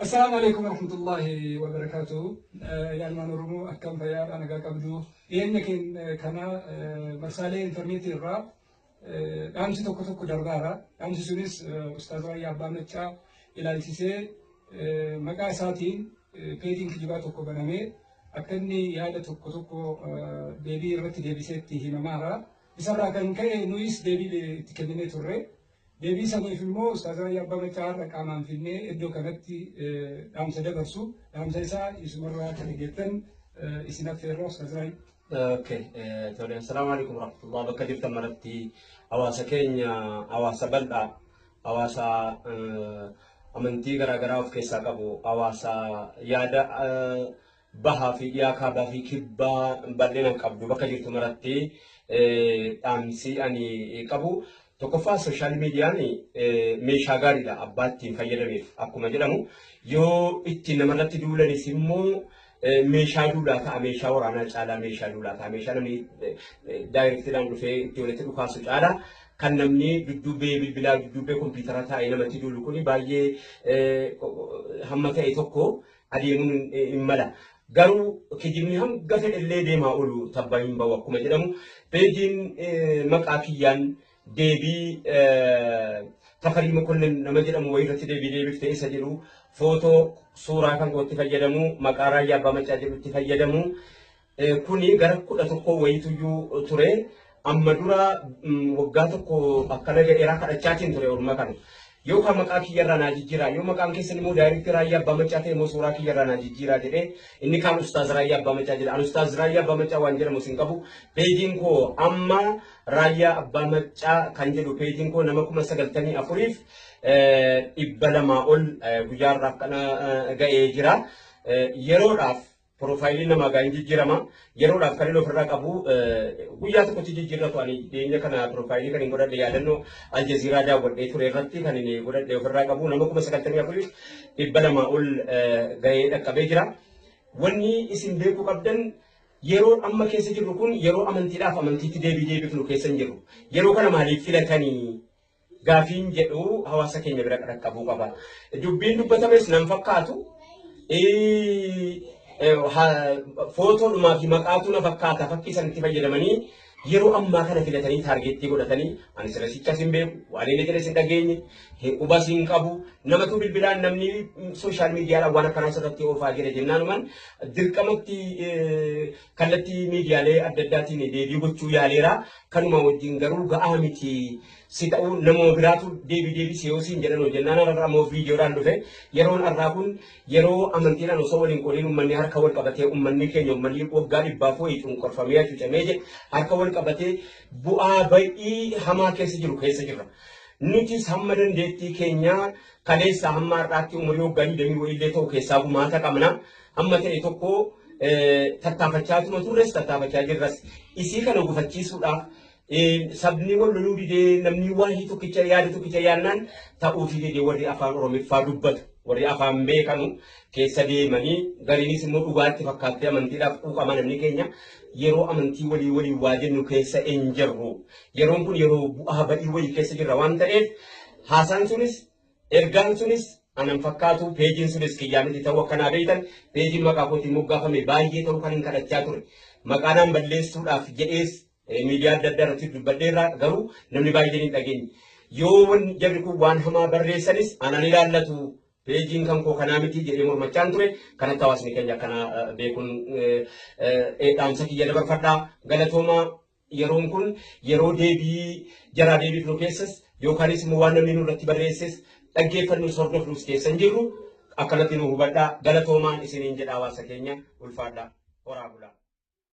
السلام عليكم ورحمة الله وبركاته. يعني ما نرمو أكم فيار أنا قابدو يمكن كان مرسالة إنترنت الرا أمس توكو دربارا أمس سونيس أستاذ رأي أبامتشا إلى السيسي مقاساتين بيدين كجبات توكو بنامي أكني يادا توكو ديبي رت ديبي سيتي هنا مارا بسرعة كان كي نويس ديبي تكلمي توري ديبي سامي فيلمو أستاذ رأي أبامتشا ركامان فيلمي إدو كانتي أمس دبرسو أمس إسا يسمرها كنيجتن إسناد فيرو أستاذ رأي. اوكي تولي السلام عليكم ورحمة الله بكدير تمرتي أواسا كينيا أواسا بلدا أواسا أمنتي غرا غرا في كيسا كابو أواسا يادا بها في ياكا بها في كبا بلنا كابو بكدير تمرتي أمسي أني كابو تكفى سوشيال ميديا ني ميشاغاري لا أباتي فيلميف أكو مجرمو يو إتنمرتي دولا نسمو meeshaa duulaataa meeshaa waraanaa caalaa meeshaa duulaataa meeshaa namni daayirektiidhaan dhufee itti walitti dhukaasu caalaa kan namni dudduubee bilbilaa dudduubee kompiitara taa'ee namatti duulu kun baay'ee hamma ta'e tokko adeemuun hin mala. Garuu kijibni hanga fedhallee deemaa oolu tabbaa hin bahu akkuma jedhamu peejiin maqaa kiyyaan deebii Tafarii Mokonnin nama jedhamu wayirratti deebiftee isa jedhu footoo suuraa kan gootti fayyadamu maqaa Raayyaa Abbaa Maccaa jedhutti fayyadamu kuni gara 11 wayituyyuu ture amma dura waggaa tokko akkana jedheeraa kadhachaatiin ture orma kana yoo ka maqaa kiyyarraa naa jijjiiraa yoo maqaan keessan immoo daayirektii Raayyaa Abbaa Maccaa ta'e immoo suuraa kiyyarraa naa jijjiiraa jedhee inni kaan Ustaaz Raayyaa Abbaa Maccaa jedha an Ustaaz Raayyaa Abbaa Maccaa waan jedhamu sin qabu peejiin koo amma Raayyaa Abbaa Maccaa kan jedhu peejiin koo nama 94f ibbalama ol guyyaarraaf kana ga'ee jira yeroodhaaf profaayilii nama gaa hin jijjiirama yeroodhaaf kan inni ofirraa qabu guyyaa tokkotti jijjiirratu ani dhiyeenya kana profaayilii kan hin godhadhe yaadannoo aljaziiraa daawwadhee ture irratti kan inni godhadhe ofirraa qabu nama 94f ibbalama ol ga'ee dhaqqabee jira wanni isin beekuu qabdan yeroo amma keessa jirru kun yeroo amantiidhaaf amantiitti deebifnu keessa hin jirru yeroo kana maaliif filatanii gaafiin jedhu hawaasa keenya bira qaqqabuu qaba dubbiin dubbatames nan fakkaatu footoodhumaa fi maqaatu na fakkaata fakkii san itti fayyadamanii yeroo ammaa kana filatanii taargeettii godhatanii ani sirasichas hin beeku waan inni jedhes hin dhageenye qubas hin qabu namatu bilbilaan namni sooshaal miidiyaadhaan waan akkanaa irratti oofaa jira jennaanumaan dirqamatti kallattii miidiyaalee adda addaatiin deebii gochuu yaaleera kanuma wajjin garuu ga'aa miti si ta'uu nama biraatu deebii siyoosiin jedhan hojjennaan irraa immoo viidiyoodhaan dhufe yeroon irraa kun yeroo amantiidhaan osoo waliin qoodiin uummanni harka wal qabatee uummanni keenya uummanni waggaa dhibbaaf wayii cunqurfamee hacuucamee jedhe harka wal qabatee bu'aa ba'ii hamaa keessa jirra. Nutis hamma dandeettii keenya kaleessa hamma har'aatti umurii waggaa 20 wayiillee ta'u keessaa gumaata qabna amma ta'e tokko tattaafachaa turres tattaafachaa jirras isii kana gufachiisuudhaaf sabni wal loluu didee namni waan tokkicha yaada tokkicha yaannaan ta'uu fi didee warri afaan Oromiffaa dubbatu warri afaan beekanu keessa deemanii gariinis immoo dhugaatti fakkaattee amantiidhaaf quuqama namni keenya yeroo amantii walii waa jennu keessa hin jirru yeroon kun yeroo bu'aa ba'ii walii keessa jirra waan ta'eef haasaan sunis ergaan sunis anan fakkaatu peejiin sunis kiyyaamiti ta'uu akkanaa beeytan peejiin maqaa kootiin moggaafame baay'ee ta'uu kan hin kadhachaa ture maqaanaan balleessuudhaaf jedhees miidiyaa adda addaa irratti dubbadheerraa garuu namni baay'een hin dhageenye yoo wanni jarri kun waan hamaa barreessanis anan ilaallatu peejiin kan koo kanaa miti jedhee mormachaan ture kanatti hawaasni keenya akkana beekuun dhaamsa kiyya dabarfadhaa galatooma yeroon kun yeroo deebii jaraa deebiifnu keessas yookaanis immoo waan namni nurratti barreesses dhaggeeffannus hordofnus keessa hin jirru akkanatti nu hubadhaa galatoomaan isiniin jedha hawaasa keenya ulfaadhaa horaa bulaa.